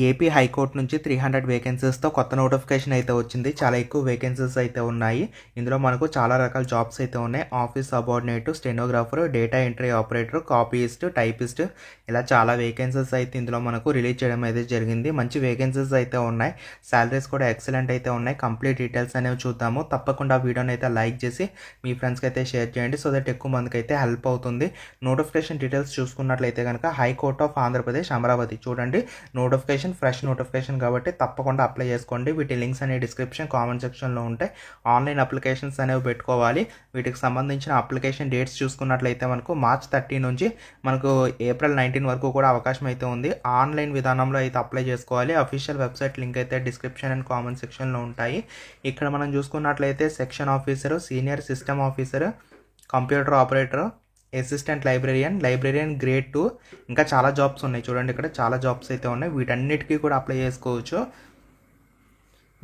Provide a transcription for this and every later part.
AP high court నుంచి 300 వేకెన్సీస్తో కొత్త notification అయితే వచ్చింది. చాలా ఎక్కువ వేకెన్సీస్ అయితే ఉన్నాయి. ఇందులో మనకు చాలా రకాల జాబ్స్ అయితే ఉన్నాయి. Office subordinate, stenographer, data entry operator, copyist, typist ఇలా చాలా వేకెన్సీస్ అయితే ఇందులో మనకు రిలీజ్ చేయడం అయితే జరిగింది. మంచి వేకెన్సీస్ అయితే ఉన్నాయి. శాలరీస్ కూడా ఎక్సలెంట్ అయితే ఉన్నాయి. కంప్లీట్ డీటెయిల్స్ అనేవి చూద్దాము. తప్పకుండా వీడియోని అయితే లైక్ చేసి మీ ఫ్రెండ్స్కి అయితే షేర్ చేయండి. సో దట్ ఎక్కువ మందికి అయితే హెల్ప్ అవుతుంది. నోటిఫికేషన్ డీటెయిల్స్ చూసుకున్నట్లయితే కనుక హైకోర్ట్ ఆఫ్ ఆంధ్రప్రదేశ్ అమరావతి చూడండి. నోటిఫికేషన్ ఫ్రెష్ నోటిఫికేషన్ కాబట్టి తప్పకుండా అప్లై చేసుకోండి. వీటి లింక్స్ అనే డిస్క్రిప్షన్ కామెంట్ సెక్షన్లో ఉంటాయి. ఆన్లైన్ అప్లికేషన్స్ అనేవి పెట్టుకోవాలి. వీటికి సంబంధించిన అప్లికేషన్ డేట్స్ చూసుకున్నట్లయితే మనకు మార్చ్ 30 నుంచి మనకు ఏప్రిల్ 19 వరకు కూడా అవకాశం అయితే ఉంది. ఆన్లైన్ విధానంలో అయితే అప్లై చేసుకోవాలి. అఫీషియల్ వెబ్సైట్ లింక్ అయితే డిస్క్రిప్షన్ అండ్ కామెంట్ సెక్షన్లో ఉంటాయి. ఇక్కడ మనం చూసుకున్నట్లయితే section officer, senior system officer, computer operator, assistant librarian grade 2 ఇంకా చాలా జాబ్స్ ఉన్నాయి. చూడండి ఇక్కడ చాలా జాబ్స్ అయితే ఉన్నాయి. వీటన్నిటికీ కూడా అప్లై చేసుకోవచ్చు.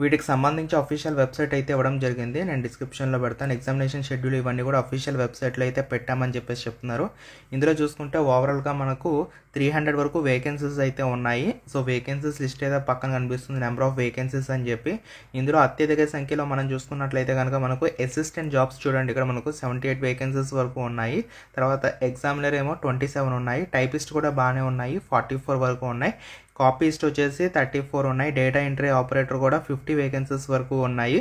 వీటికి సంబంధించి అఫీషియల్ వెబ్సైట్ అయితే ఇవ్వడం జరిగింది. నేను డిస్క్రిప్షన్లో పెడతాను. ఎగ్జామినేషన్ షెడ్యూల్ ఇవన్నీ కూడా అఫీషియల్ వెబ్సైట్లో అయితే పెట్టామని చెప్పేసి చెప్తున్నారు. ఇందులో చూసుకుంటే ఓవరాల్గా మనకు 300 వరకు వేకెన్సీస్ అయితే ఉన్నాయి. సో వేకెన్సీస్ లిస్ట్ అయితే పక్కన కనిపిస్తుంది, నెంబర్ ఆఫ్ వేకెన్సీస్ అని చెప్పి. ఇందులో అత్యధిక సంఖ్యలో మనం చూసుకున్నట్లయితే కనుక మనకు అసిస్టెంట్ జాబ్స్ చూడండి ఇక్కడ మనకు 78 వేకెన్సీస్ వరకు ఉన్నాయి. తర్వాత ఎగ్జామినర్ ఏమో 27 ఉన్నాయి. టైపిస్ట్ కూడా బాగానే ఉన్నాయి, 44 వరకు ఉన్నాయి. కాపీస్ట్ వచ్చేసి 34 ఉన్నాయి. డేటా ఎంట్రీ ఆపరేటర్ కూడా 50 వేకెన్సీస్ వరకు ఉన్నాయి.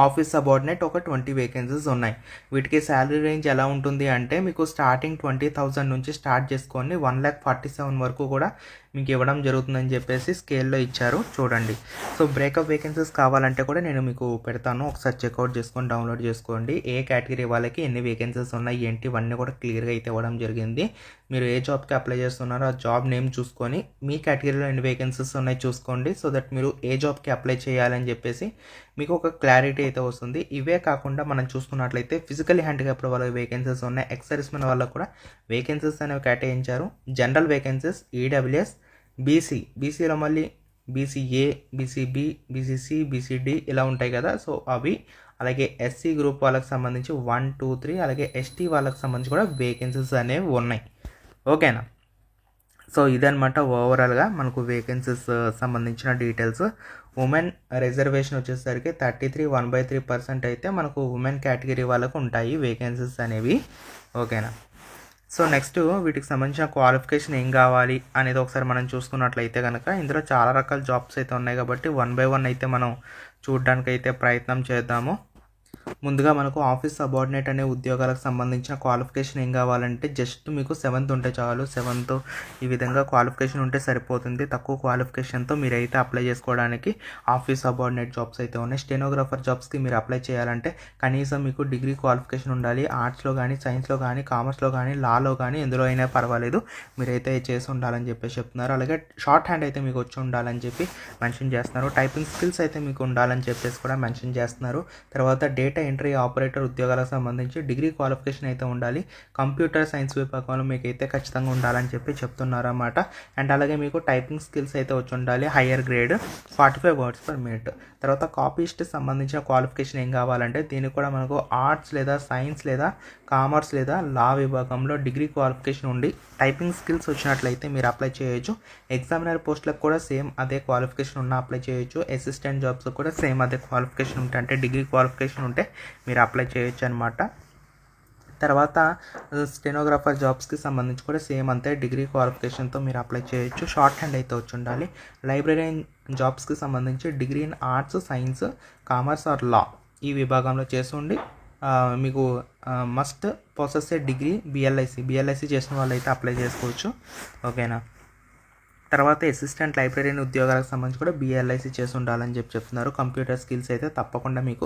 ఆఫీస్ సబార్డినేట్ ఒక 20 వేకెన్సీస్ ఉన్నాయి. వీటికి శాలరీ రేంజ్ ఎలా ఉంటుంది అంటే మీకు స్టార్టింగ్ 20,000 నుంచి స్టార్ట్ చేసుకొని 1,47,000 వరకు కూడా మీకు ఇవ్వడం జరుగుతుందని చెప్పేసి స్కేల్లో ఇచ్చారు చూడండి. సో బ్రేకప్ వేకెన్సీస్ కావాలంటే కూడా నేను మీకు పెడతాను, ఒకసారి చెక్అవుట్ చేసుకొని డౌన్లోడ్ చేసుకోండి. ఏ కేటగిరీ వాళ్ళకి ఎన్ని వేకెన్సీస్ ఉన్నాయి ఏంటి ఇవన్నీ కూడా క్లియర్గా అయితే ఇవ్వడం జరిగింది. మీరు ఏ జాబ్కి అప్లై చేస్తున్నారో ఆ జాబ్ నేమ్ చూసుకొని మీ కేటగిరీలో ఎన్ని వేకెన్సీస్ ఉన్నాయి చూసుకోండి. సో దట్ మీరు ఏ జాబ్కి అప్లై చేయాలని చెప్పేసి మీకు ఒక క్లారిటీ అయితే వస్తుంది. ఇవే కాకుండా మనం చూసుకున్నట్లయితే ఫిజికల్ హ్యాండిక్యాప్డ్ వాళ్ళకి వేకెన్సీస్ ఉన్నాయి. ఎక్స్ సర్వీస్మెన్ వాళ్ళకు కూడా వేకెన్సీస్ అనేవి కేటాయించారు. జనరల్ వేకెన్సీస్, ఈడబ్ల్యూఎస్, బీసీలో మళ్ళీ బీసీఏ, బీసీబీ, బీసీసీ, బీసీడీ ఇలా ఉంటాయి కదా. సో అవి అలాగే ఎస్సీ గ్రూప్ వాళ్ళకి సంబంధించి 1, 2, 3 అలాగే ఎస్టీ వాళ్ళకి సంబంధించి కూడా వేకెన్సీస్ అనేవి ఉన్నాయి. ఓకేనా. సో ఇదనమాట ఓవరాల్గా మనకు వేకెన్సీస్ సంబంధించిన డీటెయిల్స్. ఉమెన్ రిజర్వేషన్ వచ్చేసరికి 33.1/3% అయితే మనకు ఉమెన్ కేటగిరీ వాళ్ళకు ఉంటాయి వేకెన్సీస్ అనేవి. ఓకేనా. సో నెక్స్ట్ వీటికి సంబంధించిన క్వాలిఫికేషన్ ఏం కావాలి అనేది ఒకసారి మనం చూసుకున్నట్లయితే కనుక ఇందులో చాలా రకాల జాబ్స్ అయితే ఉన్నాయి కాబట్టి 1 by 1 అయితే మనం చూడడానికి అయితే ప్రయత్నం చేద్దాము. ముందుగా మనకు ఆఫీస్ సబార్డినేట్ అనే ఉద్యోగాలకు సంబంధించిన క్వాలిఫికేషన్ ఏం కావాలంటే జస్ట్ మీకు 7th ఉంటే చాలు. 7th ఈ విధంగా క్వాలిఫికేషన్ ఉంటే సరిపోతుంది. తక్కువ క్వాలిఫికేషన్తో మీరైతే అప్లై చేసుకోవడానికి ఆఫీస్ సబార్డినేట్ జాబ్స్ అయితే ఉన్నాయి. స్టెనోగ్రాఫర్ జాబ్స్కి మీరు అప్లై చేయాలంటే కనీసం మీకు డిగ్రీ క్వాలిఫికేషన్ ఉండాలి. ఆర్ట్స్లో కానీ, సైన్స్లో కానీ, కామర్స్లో కానీ, లాలో కానీ ఎందులో అయినా పర్వాలేదు, మీరైతే చేసి ఉండాలని చెప్పేసి చెప్తున్నారు. అలాగే షార్ట్ హ్యాండ్ అయితే మీకు వచ్చి ఉండాలని చెప్పి మెన్షన్ చేస్తున్నారు. టైపింగ్ స్కిల్స్ అయితే మీకు ఉండాలని చెప్పేసి కూడా మెన్షన్ చేస్తున్నారు. తర్వాత డేటా ఎంట్రీ ఆపరేటర్ ఉద్యోగాలకు సంబంధించి డిగ్రీ క్వాలిఫికేషన్ అయితే ఉండాలి. కంప్యూటర్ సైన్స్ విభాగంలో మీకు అయితే ఖచ్చితంగా ఉండాలని చెప్పి చెప్తున్నారు అన్నమాట. అండ్ అలాగే మీకు టైపింగ్ స్కిల్స్ అయితే వచ్చి ఉండాలి. Higher grade 45 words/minute. తర్వాత కాపీస్ట్ సంబంధించిన క్వాలిఫికేషన్ ఏం కావాలంటే దీనికి కూడా మనకు ఆర్ట్స్ లేదా సైన్స్ లేదా కామర్స్ లేదా లా విభాగంలో డిగ్రీ క్వాలిఫికేషన్ ఉండి టైపింగ్ స్కిల్స్ వచ్చినట్లయితే మీరు అప్లై చేయొచ్చు. ఎగ్జామినర్ పోస్టులకు కూడా సేమ్ అదే క్వాలిఫికేషన్ ఉన్న అప్లై చేయొచ్చు. అసిస్టెంట్ జాబ్స్ కూడా సేమ్ అదే క్వాలిఫికేషన్ ఉంటే అంటే డిగ్రీ క్వాలిఫికేషన్ ఉంటే మీరు అప్లై చేయొచ్చు అనమాట. తర్వాత స్టెనోగ్రాఫర్ జాబ్స్కి సంబంధించి కూడా సేమ్ అంతే డిగ్రీ క్వాలిఫికేషన్తో మీరు అప్లై చేయొచ్చు. షార్ట్ హ్యాండ్ అయితే వచ్చి ఉండాలి. లైబ్రేరియన్ జాబ్స్కి సంబంధించి degree in arts, science, commerce or law ఈ విభాగంలో చేసి ఉండి మీకు must process a degree BLIC చేసిన వాళ్ళు అయితే అప్లై చేసుకోవచ్చు. ఓకేనా. తర్వాత అసిస్టెంట్ లైబ్రేరియన్ ఉద్యోగాలకు సంబంధించి కూడా బిఎల్ఐసి చేసి ఉండాలని చెప్పి చెప్తున్నారు. కంప్యూటర్ స్కిల్స్ అయితే తప్పకుండా మీకు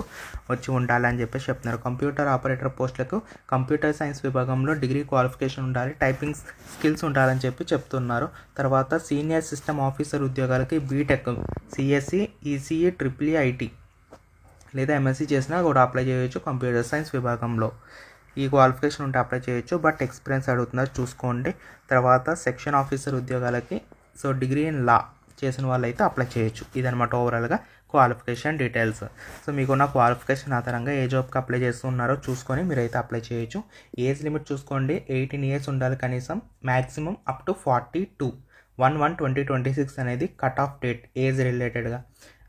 వచ్చి ఉండాలని చెప్పేసి చెప్తున్నారు. కంప్యూటర్ ఆపరేటర్ పోస్టులకు కంప్యూటర్ సైన్స్ విభాగంలో డిగ్రీ క్వాలిఫికేషన్ ఉండాలి. టైపింగ్ స్కిల్స్ ఉండాలని చెప్పి చెప్తున్నారు. తర్వాత సీనియర్ సిస్టమ్ ఆఫీసర్ ఉద్యోగాలకి BTech, CSC, ECE, triple IT లేదా ఎంఎస్సి చేసినా కూడా అప్లై చేయొచ్చు. కంప్యూటర్ సైన్స్ విభాగంలో ఈ క్వాలిఫికేషన్ ఉంటే అప్లై చేయొచ్చు. బట్ ఎక్స్పీరియన్స్ అడుగుతున్నారు చూసుకోండి. తర్వాత సెక్షన్ ఆఫీసర్ ఉద్యోగాలకి సో డిగ్రీ ఇన్ లా చేసిన వాళ్ళు అయితే అప్లై చేయొచ్చు. ఇదనమాట ఓవరాల్గా క్వాలిఫికేషన్ డీటెయిల్స్. సో మీకున్న క్వాలిఫికేషన్ ఆధారంగా ఏ జాబ్కి అప్లై చేస్తున్నారో చూసుకొని మీరైతే అప్లై చేయొచ్చు. ఏజ్ లిమిట్ చూసుకోండి, 18 years ఉండాలి కనీసం, మ్యాక్సిమం అప్ టు 42. 1/1/2026 అనేది కట్ ఆఫ్ డేట్ ఏజ్ రిలేటెడ్గా.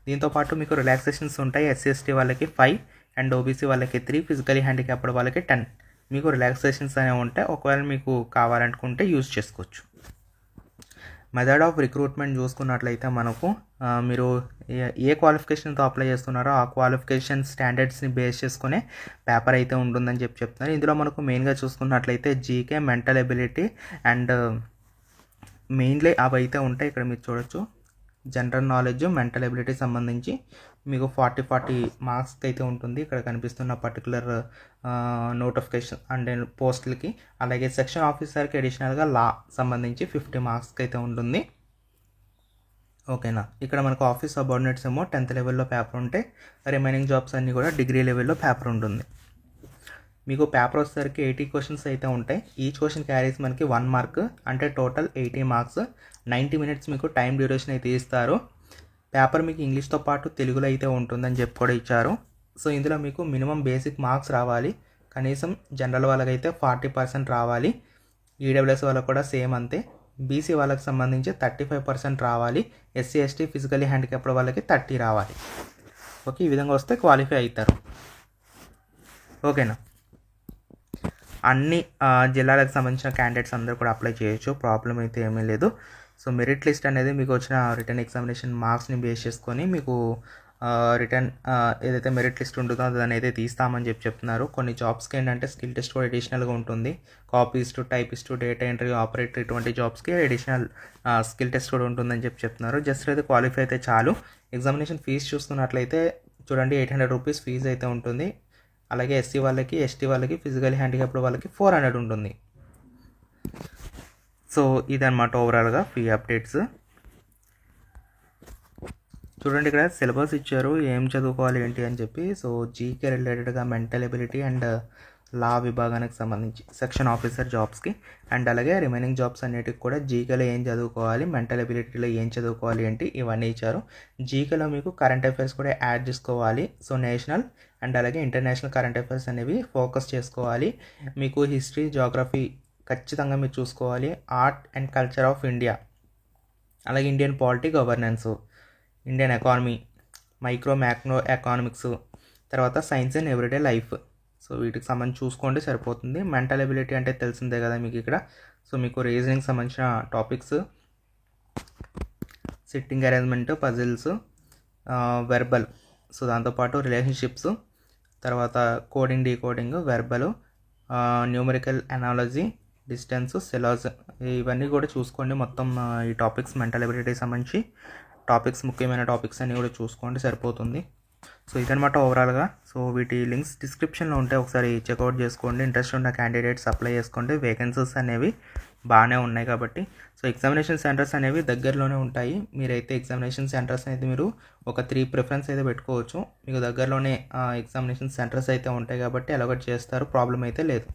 దీంతోపాటు మీకు రిలాక్సేషన్స్ ఉంటాయి. SC/ST వాళ్ళకి 5 అండ్ OBC వాళ్ళకి 3, ఫిజికలీ హ్యాండిక్యాప్డ్ వాళ్ళకి 10 మీకు రిలాక్సేషన్స్ అనేవి ఉంటాయి. ఒకవేళ మీకు కావాలనుకుంటే యూజ్ చేసుకోవచ్చు. మెథడ్ ఆఫ్ రిక్రూట్మెంట్ చూసుకున్నట్లయితే మనకు మీరు ఏ క్వాలిఫికేషన్తో అప్లై చేస్తున్నారో ఆ క్వాలిఫికేషన్ స్టాండర్డ్స్ని బేస్ చేసుకునే పేపర్ అయితే ఉంటుందని చెప్తున్నారు. ఇందులో మనకు మెయిన్గా చూసుకున్నట్లయితే GK, mental ability and mainly అవి అయితే ఉంటాయి. ఇక్కడ మీరు చూడొచ్చు జనరల్ నాలెడ్జ్, మెంటల్ ఎబిలిటీ సంబంధించి మీకు 40 మార్క్స్కి అయితే ఉంటుంది. ఇక్కడ కనిపిస్తున్న పర్టికులర్ నోటిఫికేషన్ అండ్ పోస్టులకి. అలాగే సెక్షన్ ఆఫీసర్కి అడిషనల్గా లా సంబంధించి 50 మార్క్స్కి అయితే ఉంటుంది. ఓకేనా. ఇక్కడ మనకు ఆఫీస్ సబార్డినేట్స్ ఏమో 10th లెవెల్లో పేపర్ ఉంటే రిమైనింగ్ జాబ్స్ అన్నీ కూడా డిగ్రీ లెవెల్లో పేపర్ ఉంటుంది. మీకు పేపర్ వచ్చేసరికి 80 క్వశ్చన్స్ అయితే ఉంటాయి. ఈచ్ క్వశ్చన్ క్యారీస్ మనకి 1 మార్క్, అంటే టోటల్ 80 మార్క్స్. 90 minutes మీకు టైం డ్యూరేషన్ అయితే ఇస్తారు. పేపర్ మీకు ఇంగ్లీష్తో పాటు తెలుగులో అయితే ఉంటుందని చెప్పి కూడా ఇచ్చారు. సో ఇందులో మీకు మినిమం బేసిక్ మార్క్స్ రావాలి. కనీసం జనరల్ వాళ్ళకైతే 40% రావాలి. ఈడబ్ల్యూఎస్ వాళ్ళకు కూడా సేమ్ అంతే. బీసీ వాళ్ళకి సంబంధించి 35% రావాలి. SC/ST ఫిజికలీ హ్యాండిక్యాప్డ్ వాళ్ళకి 30 రావాలి. ఓకే, ఈ విధంగా వస్తే క్వాలిఫై అవుతారు. ఓకేనా. అన్ని జిల్లాలకు సంబంధించిన క్యాండిడేట్స్ అందరూ కూడా అప్లై చేయొచ్చు, ప్రాబ్లం అయితే ఏమీ లేదు. సో మెరిట్ లిస్ట్ అనేది మీకు వచ్చిన రిటర్న్ ఎగ్జామినేషన్ మార్క్స్ని బేస్ చేసుకొని మీకు రిటర్న్ ఏదైతే మెరిట్ లిస్ట్ ఉంటుందో దాన్ని అయితే తీస్తామని చెప్తున్నారు. కొన్ని జాబ్స్కి ఏంటంటే స్కిల్ టెస్ట్ కూడా అడిషనల్గా ఉంటుంది. కాపీస్టు, టైపిస్టు, డేటా ఎంట్రీ ఆపరేటర్ ఇటువంటి జాబ్స్కి అడిషనల్ స్కిల్ టెస్ట్ కూడా ఉంటుందని చెప్తున్నారు. జస్ట్ అయితే క్వాలిఫై అయితే చాలు. ఎగ్జామినేషన్ ఫీజు చూసుకున్నట్లయితే చూడండి 800 రూపీస్ ఫీజు అయితే ఉంటుంది. అలాగే SC వాళ్ళకి, ST వాళ్ళకి, ఫిజికల్ హ్యాండిక్యాప్డ్ వాళ్ళకి 400 ఉంటుంది. సో ఇదన్నమాట ఓవరాల్గా ఫీ అప్డేట్స్. చూడండి ఇక్కడ సిలబస్ ఇచ్చారు, ఏం చదువుకోవాలి ఏంటి అని చెప్పి. సో జీకే రిలేటెడ్గా మెంటల్ ఎబిలిటీ అండ్ లా విభాగానికి సంబంధించి సెక్షన్ ఆఫీసర్ జాబ్స్కి అండ్ అలాగే రిమైనింగ్ జాబ్స్ అన్నిటికి కూడా జీకేలో ఏం చదువుకోవాలి, మెంటల్ ఎబిలిటీలో ఏం చదువుకోవాలి ఏంటి ఇవన్నీ ఇచ్చారు. జీకేలో మీకు కరెంట్ అఫైర్స్ కూడా యాడ్ చేసుకోవాలి. సో నేషనల్ అండ్ అలాగే ఇంటర్నేషనల్ కరెంట్ అఫైర్స్ అనేవి ఫోకస్ చేసుకోవాలి. మీకు హిస్టరీ, జాగ్రఫీ ఖచ్చితంగా మీరు చూసుకోవాలి. Art and culture of India, అలాగే Indian polity, governance, Indian economy, micro macro economics, తర్వాత science and everyday life. So వీటికి సంబంధించి చూసుకోండి సరిపోతుంది. మెంటల్ ఎబిలిటీ అంటే తెలిసిందే కదా మీకు ఇక్కడ. సో మీకు రీజనింగ్ సంబంధించిన topics, sitting arrangement, puzzles, verbal, so దాంతోపాటు రిలేషన్షిప్స్, తర్వాత coding, decoding, verbal, numerical analogy, distance, సెలాజ్, ఇవన్నీ కూడా చూసుకోండి. మొత్తం ఈ టాపిక్స్ మెంటల్ ఎబిలిటీకి సంబంధించి టాపిక్స్, ముఖ్యమైన టాపిక్స్ అన్నీ కూడా చూసుకోండి సరిపోతుంది. సో ఇదనమాట ఓవరాల్గా. సో వీటి లింక్స్ డిస్క్రిప్షన్లో ఉంటే ఒకసారి చెక్అవుట్ చేసుకోండి. ఇంట్రెస్ట్ ఉన్న క్యాండిడేట్స్ అప్లై చేసుకోండి. వేకెన్సీస్ అనేవి బాగానే ఉన్నాయి కాబట్టి. సో ఎగ్జామినేషన్ సెంటర్స్ అనేవి దగ్గరలోనే ఉంటాయి. మీరైతే ఎగ్జామినేషన్ సెంటర్స్ అయితే మీరు ఒక 3 ప్రిఫరెన్స్ అయితే పెట్టుకోవచ్చు. మీకు దగ్గరలోనే ఎగ్జామినేషన్ సెంటర్స్ అయితే ఉంటాయి కాబట్టి అలొకేట్ చేస్తారు, ప్రాబ్లం అయితే లేదు.